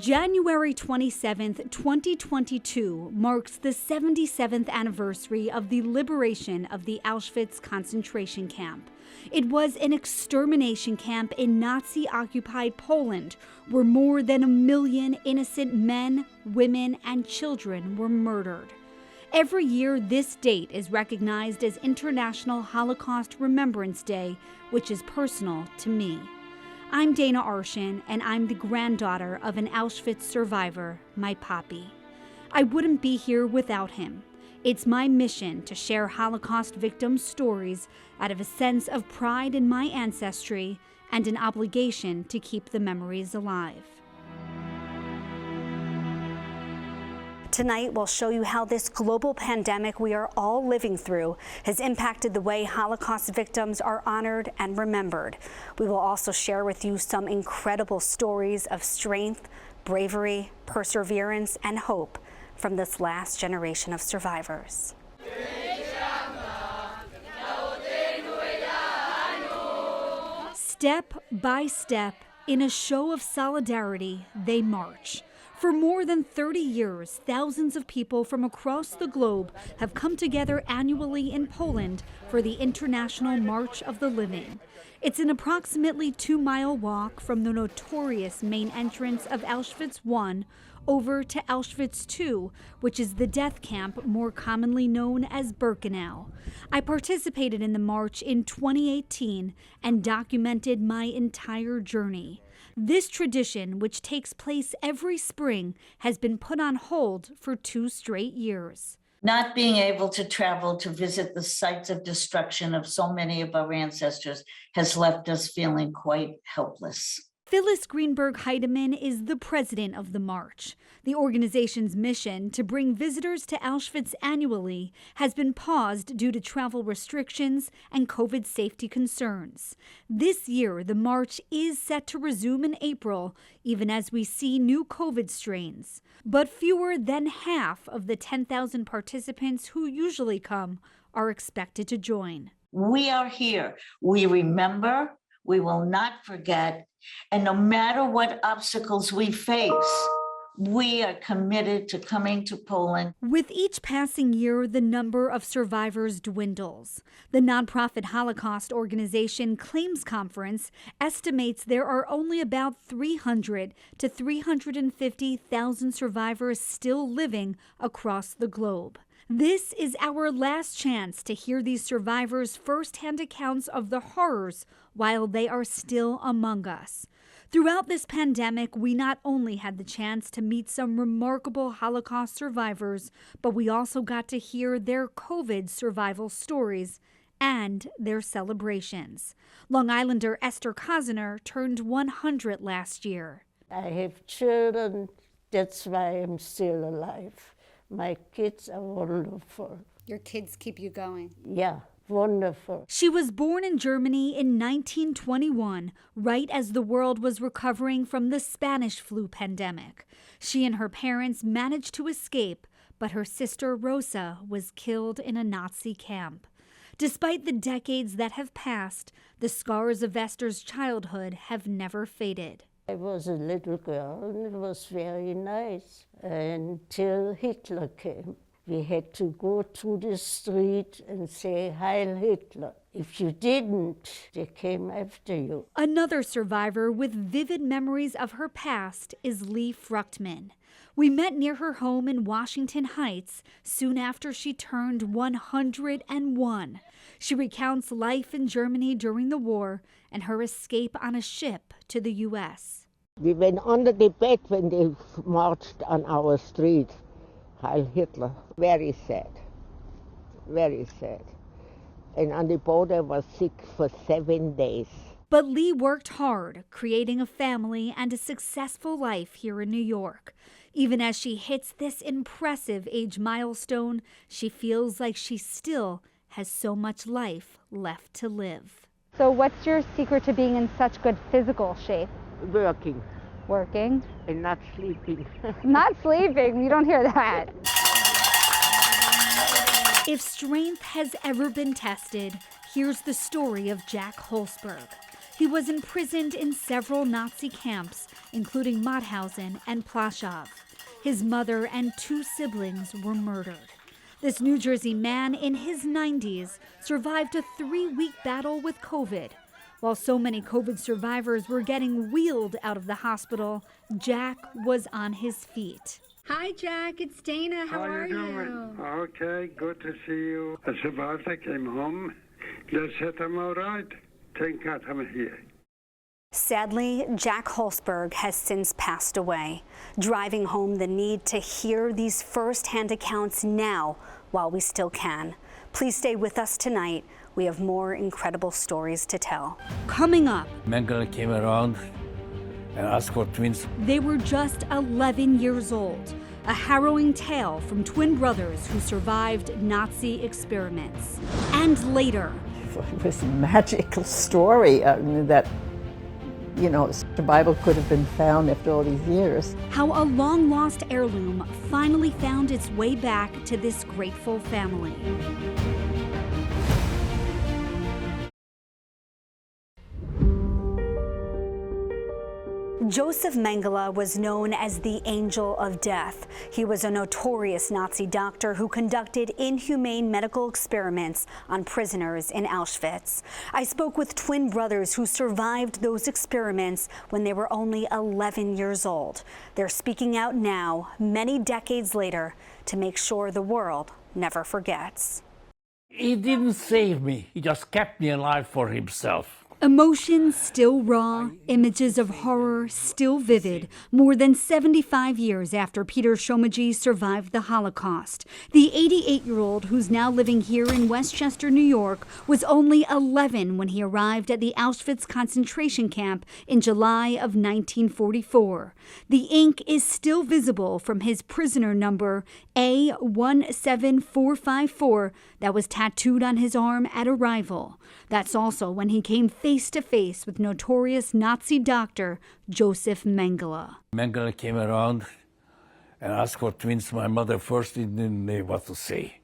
January 27, 2022 marks the 77th anniversary of the liberation of the Auschwitz Concentration Camp. It was an extermination camp in Nazi-occupied Poland where more than 1 million innocent men, women, and children were murdered. Every year, this date is recognized as International Holocaust Remembrance Day, which is personal to me. I'm Dana Arshan, and I'm the granddaughter of an Auschwitz survivor, my papi. I wouldn't be here without him. It's my mission to share Holocaust victims' stories out of a sense of pride in my ancestry and an obligation to keep the memories alive. Tonight, we'll show you how this global pandemic we are all living through has impacted the way Holocaust victims are honored and remembered. We will also share with you some incredible stories of strength, bravery, perseverance, and hope from this last generation of survivors. Step by step, in a show of solidarity, they march. For more than 30 years, thousands of people from across the globe have come together annually in Poland for the International March of the Living. It's an approximately 2-mile walk from the notorious main entrance of Auschwitz I over to Auschwitz II, which is the death camp more commonly known as Birkenau. I participated in the march in 2018 and documented my entire journey. This tradition, which takes place every spring, has been put on hold for 2 straight years. Not being able to travel to visit the sites of destruction of so many of our ancestors has left us feeling quite helpless. Phyllis Greenberg Heidemann is the president of the march. The organization's mission to bring visitors to Auschwitz annually has been paused due to travel restrictions and COVID safety concerns. This year, the march is set to resume in April, even as we see new COVID strains. But fewer than half of the 10,000 participants who usually come are expected to join. We are here. We remember. We will not forget. And no matter what obstacles we face, we are committed to coming to Poland. With each passing year, the number of survivors dwindles. The nonprofit Holocaust organization Claims Conference estimates there are only about 300 to 350,000 survivors still living across the globe. This is our last chance to hear these survivors' first-hand accounts of the horrors while they are still among us. Throughout this pandemic, we not only had the chance to meet some remarkable Holocaust survivors, but we also got to hear their COVID survival stories and their celebrations. Long Islander Esther Koziner turned 100 last year. I have children, that's why I'm still alive. My kids are wonderful. Your kids keep you going. Yeah, wonderful. She was born in Germany in 1921, right as the world was recovering from the Spanish flu pandemic. She and her parents managed to escape, but her sister Rosa was killed in a Nazi camp. Despite the decades that have passed, the scars of Esther's childhood have never faded. I was a little girl and it was very nice until Hitler came. We had to go to the street and say, Heil Hitler. If you didn't, they came after you. Another survivor with vivid memories of her past is Lee Fruchtman. We met near her home in Washington Heights soon after she turned 101. She recounts life in Germany during the war and her escape on a ship to the U.S. We went under the bed when they marched on our street. Heil Hitler. Very sad. Very sad. And on the boat I was sick for 7 days. But Lee worked hard, creating a family and a successful life here in New York. Even as she hits this impressive age milestone, she feels like she still has so much life left to live. So what's your secret to being in such good physical shape? Working. Working? And not sleeping. Not sleeping, you don't hear that. If strength has ever been tested, here's the story of Jack Holzberg. He was imprisoned in several Nazi camps including Mauthausen and Plaszow. His mother and 2 siblings were murdered. This New Jersey man in his 90s survived a 3-week battle with COVID. While so many COVID survivors were getting wheeled out of the hospital, Jack was on his feet. Hi, Jack. It's Dana. How are you? Okay, good to see you. I survived. I came home. They said I'm all right. Thank God I'm here. Sadly, Jack Holzberg has since passed away, driving home the need to hear these first-hand accounts now while we still can. Please stay with us tonight. We have more incredible stories to tell. Coming up, Mengele came around and asked for twins. They were just 11 years old. A harrowing tale from twin brothers who survived Nazi experiments. And later, it was a magical story that, you know, the Bible could have been found after all these years. How a long-lost heirloom finally found its way back to this grateful family. Joseph Mengele was known as the Angel of Death. He was a notorious Nazi doctor who conducted inhumane medical experiments on prisoners in Auschwitz. I spoke with twin brothers who survived those experiments when they were only 11 years old. They're speaking out now, many decades later, to make sure the world never forgets. He didn't save me. He just kept me alive for himself. Emotions still raw, images of horror still vivid, more than 75 years after Peter Shomaji survived the Holocaust. The 88-year-old, who's now living here in Westchester, New York, was only 11 when he arrived at the Auschwitz Concentration Camp in July of 1944. The ink is still visible from his prisoner number A17454 that was tattooed on his arm at arrival. That's also when he came face-to-face with notorious Nazi doctor Joseph Mengele. Mengele came around and asked for twins. My mother first didn't know what to say.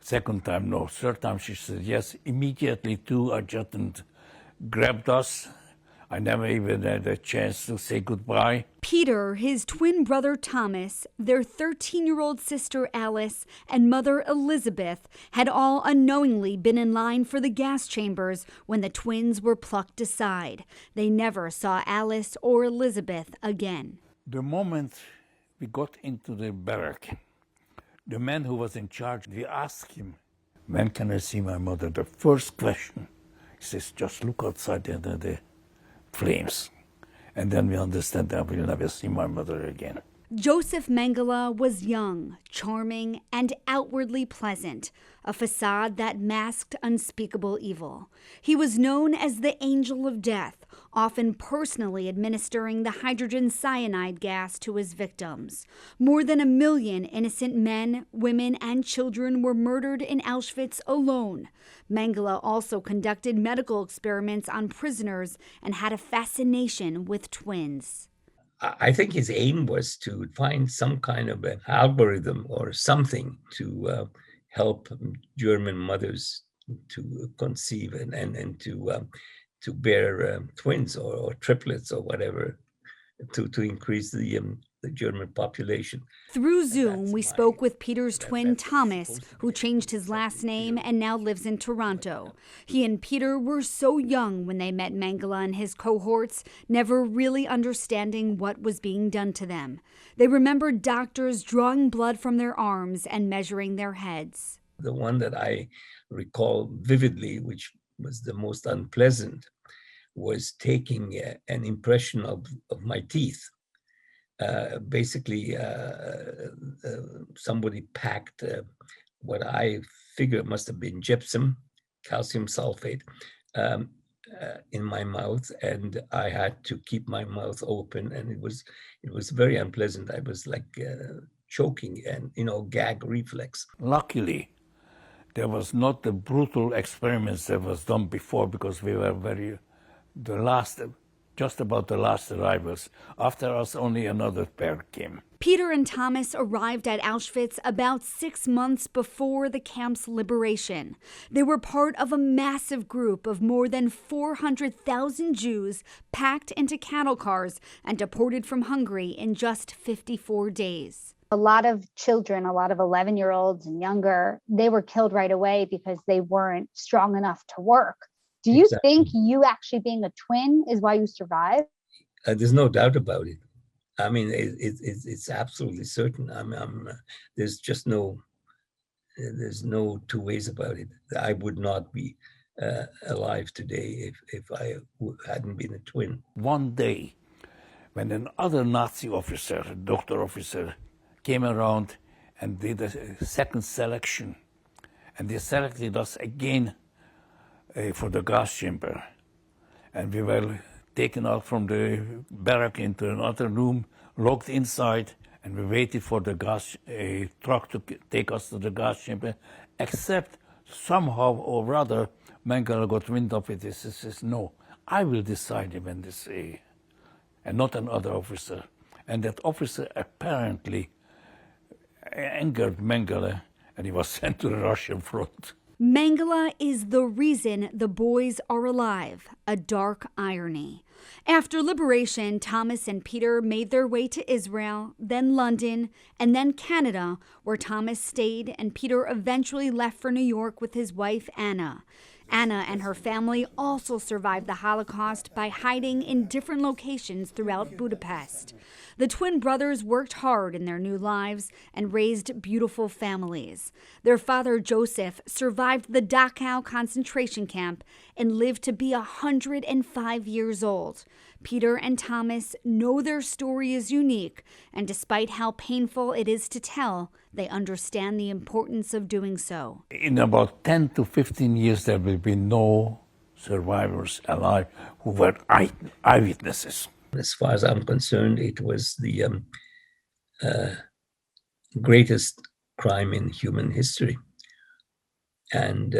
Second time, no. Third time, she said yes. Immediately, 2 adjutants grabbed us. I never even had a chance to say goodbye. Peter, his twin brother Thomas, their 13-year-old sister Alice, and mother Elizabeth had all unknowingly been in line for the gas chambers when the twins were plucked aside. They never saw Alice or Elizabeth again. The moment we got into the barrack, the man who was in charge, we asked him, when can I see my mother? The first question, he says, just look outside the flames. And then we understand that we'll never see my mother again. Joseph Mengele was young, charming, and outwardly pleasant, a facade that masked unspeakable evil. He was known as the Angel of Death, often personally administering the hydrogen cyanide gas to his victims. More than 1 million innocent men, women, and children were murdered in Auschwitz alone. Mengele also conducted medical experiments on prisoners and had a fascination with twins. I think his aim was to find some kind of an algorithm or something to help German mothers to conceive and to bear twins or triplets or whatever to increase the German population. Through Zoom, we spoke with Peter's twin Thomas, who changed his last name and now lives in Toronto. He and Peter were so young when they met Mengele and his cohorts, never really understanding what was being done to them. They remembered doctors drawing blood from their arms and measuring their heads. The one that I recall vividly, which was the most unpleasant, was taking an impression of my teeth. Basically, somebody packed what I figure must have been gypsum, calcium sulfate, in my mouth, and I had to keep my mouth open, and it was very unpleasant. I was like choking and gag reflex. Luckily, there was not the brutal experiments that was done before, because we were just about the last arrivals. After us, only another pair came. Peter and Thomas arrived at Auschwitz about 6 months before the camp's liberation. They were part of a massive group of more than 400,000 Jews packed into cattle cars and deported from Hungary in just 54 days. A lot of children, a lot of 11-year-olds and younger, they were killed right away because they weren't strong enough to work. Do you think you actually being a twin is why you survived? There's no doubt about it. I mean, it's absolutely certain. There's just there's no two ways about it. I would not be alive today if I hadn't been a twin. One day, when another Nazi officer, a doctor officer, came around and did a second selection, and they selected us again for the gas chamber, and we were taken out from the barrack into another room, locked inside, and we waited for the gas truck to take us to the gas chamber, except somehow or other, Mengele got wind of it. He says, no, I will decide when this, and not another officer. And that officer apparently angered Mengele, and he was sent to the Russian front. Mengele is the reason the boys are alive, a dark irony. After liberation, Thomas and Peter made their way to Israel, then London, and then Canada, where Thomas stayed and Peter eventually left for New York with his wife, Anna. Anna and her family also survived the Holocaust by hiding in different locations throughout Budapest. The twin brothers worked hard in their new lives and raised beautiful families. Their father, Joseph, survived the Dachau concentration camp and lived to be 105 years old. Peter and Thomas know their story is unique, and despite how painful it is to tell, they understand the importance of doing so. In about 10 to 15 years, there will be no survivors alive who were eyewitnesses. As far as I'm concerned, it was the greatest crime in human history, and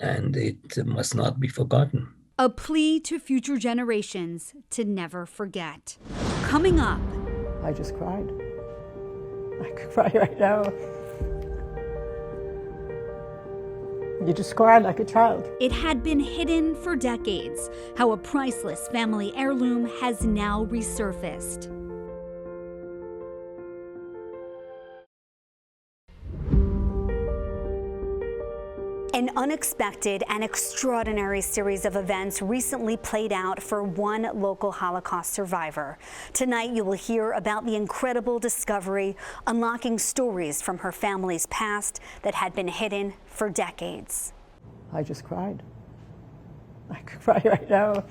it must not be forgotten. A plea to future generations to never forget. Coming up. I just cried. I could cry right now. You just cried like a child. It had been hidden for decades, how a priceless family heirloom has now resurfaced. An unexpected and extraordinary series of events recently played out for one local Holocaust survivor. Tonight, you will hear about the incredible discovery, unlocking stories from her family's past that had been hidden for decades. I just cried. I could cry right now.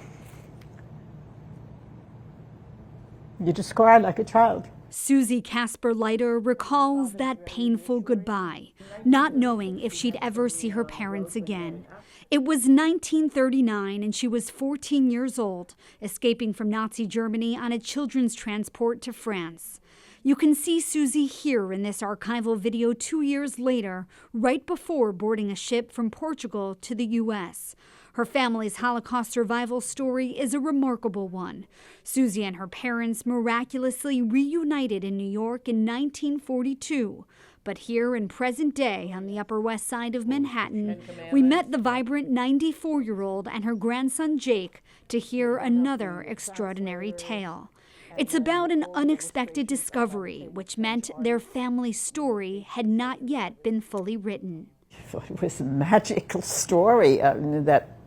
You just cried like a child. Susie Casper-Leiter recalls that painful goodbye, not knowing if she'd ever see her parents again. It was 1939 and she was 14 years old, escaping from Nazi Germany on a children's transport to France. You can see Susie here in this archival video 2 years later, right before boarding a ship from Portugal to the U.S. Her family's Holocaust survival story is a remarkable one. Susie and her parents miraculously reunited in New York in 1942. But here in present day on the Upper West Side of Manhattan, we met the vibrant 94-year-old and her grandson Jake to hear another extraordinary tale. It's about an unexpected discovery, which meant their family story had not yet been fully written. It was a magical story that,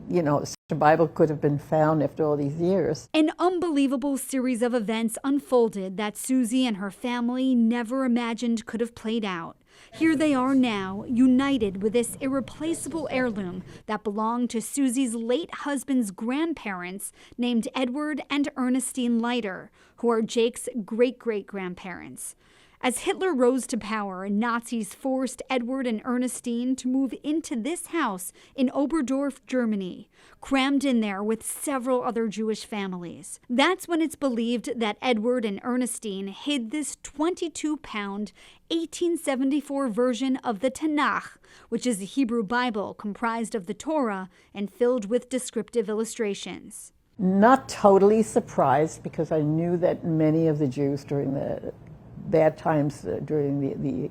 you know, the Bible could have been found after all these years. An unbelievable series of events unfolded that Susie and her family never imagined could have played out. Here they are now, united with this irreplaceable heirloom that belonged to Susie's late husband's grandparents named Edward and Ernestine Leiter, who are Jake's great-great-grandparents. As Hitler rose to power, Nazis forced Edward and Ernestine to move into this house in Oberdorf, Germany, crammed in there with several other Jewish families. That's when it's believed that Edward and Ernestine hid this 22-pound, 1874 version of the Tanakh, which is the Hebrew Bible comprised of the Torah and filled with descriptive illustrations. Not totally surprised, because I knew that many of the Jews during the bad times, during the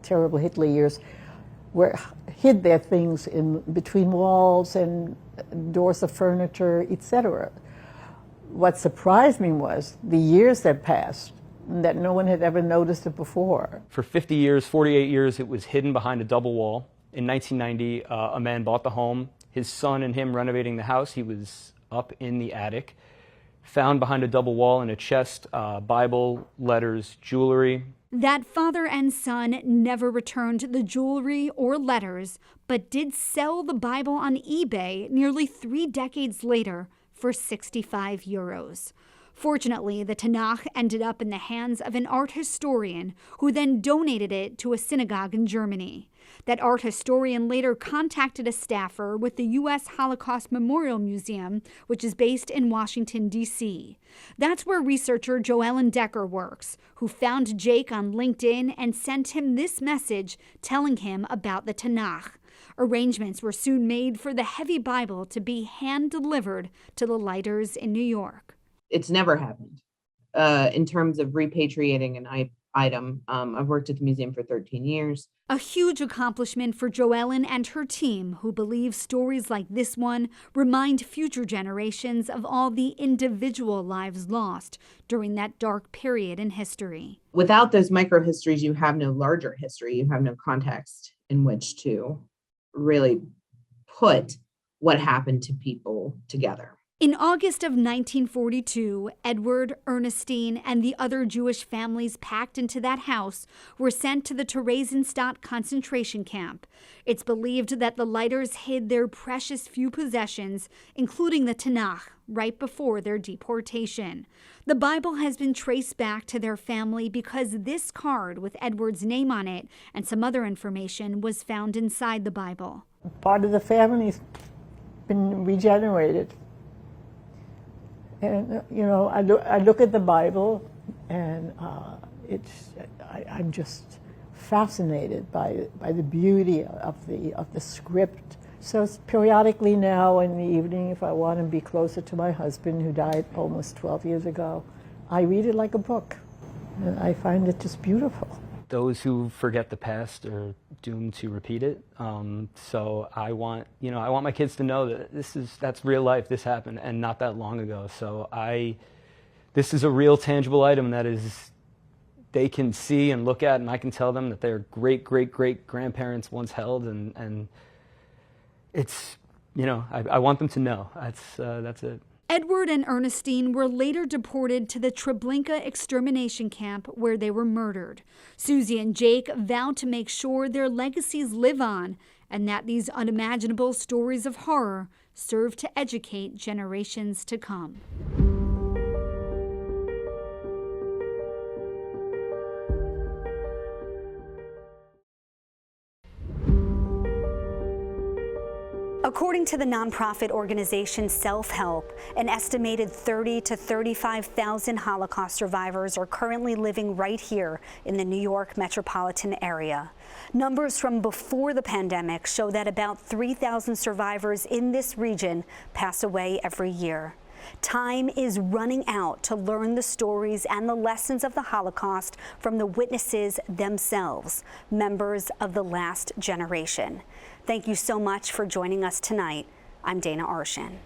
terrible Hitler years, hid their things in between walls and doors of furniture, etc. What surprised me was the years that passed, that no one had ever noticed it before. For 50 years, 48 years, it was hidden behind a double wall. In 1990, a man bought the home. His son and him renovating the house, he was up in the attic, found behind a double wall in a chest, Bible, letters, jewelry. That father and son never returned the jewelry or letters, but did sell the Bible on eBay nearly 3 decades later for 65 euros. Fortunately, the Tanakh ended up in the hands of an art historian who then donated it to a synagogue in Germany. That art historian later contacted a staffer with the U.S. Holocaust Memorial Museum, which is based in Washington, D.C. That's where researcher Joellen Decker works, who found Jake on LinkedIn and sent him this message telling him about the Tanakh. Arrangements were soon made for the heavy Bible to be hand-delivered to the lighters in New York. It's never happened in terms of repatriating an item. I've worked at the museum for 13 years. A huge accomplishment for Joellen and her team, who believe stories like this one remind future generations of all the individual lives lost during that dark period in history. Without those microhistories, you have no larger history. You have no context in which to really put what happened to people together. In August of 1942, Edward, Ernestine, and the other Jewish families packed into that house were sent to the Theresienstadt concentration camp. It's believed that the lighters hid their precious few possessions, including the Tanakh, right before their deportation. The Bible has been traced back to their family because this card with Edward's name on it and some other information was found inside the Bible. Part of the family's been regenerated. And, you know, I look at the Bible, and I'm just fascinated by the beauty of the script. So periodically now in the evening, if I want to be closer to my husband, who died almost 12 years ago, I read it like a book. And I find it just beautiful. Those who forget the past are doomed to repeat it. So I want my kids to know that that's real life. This happened, and not that long ago. So this is a real tangible item that they can see and look at, and I can tell them that their great-great-great-grandparents once held, and it's, I want them to know. That's it. Edward and Ernestine were later deported to the Treblinka extermination camp, where they were murdered. Susie and Jake vowed to make sure their legacies live on and that these unimaginable stories of horror serve to educate generations to come. According to the nonprofit organization Self-Help, an estimated 30,000 to 35,000 Holocaust survivors are currently living right here in the New York metropolitan area. Numbers from before the pandemic show that about 3,000 survivors in this region pass away every year. Time is running out to learn the stories and the lessons of the Holocaust from the witnesses themselves, members of the last generation. Thank you so much for joining us tonight. I'm Dana Arshan.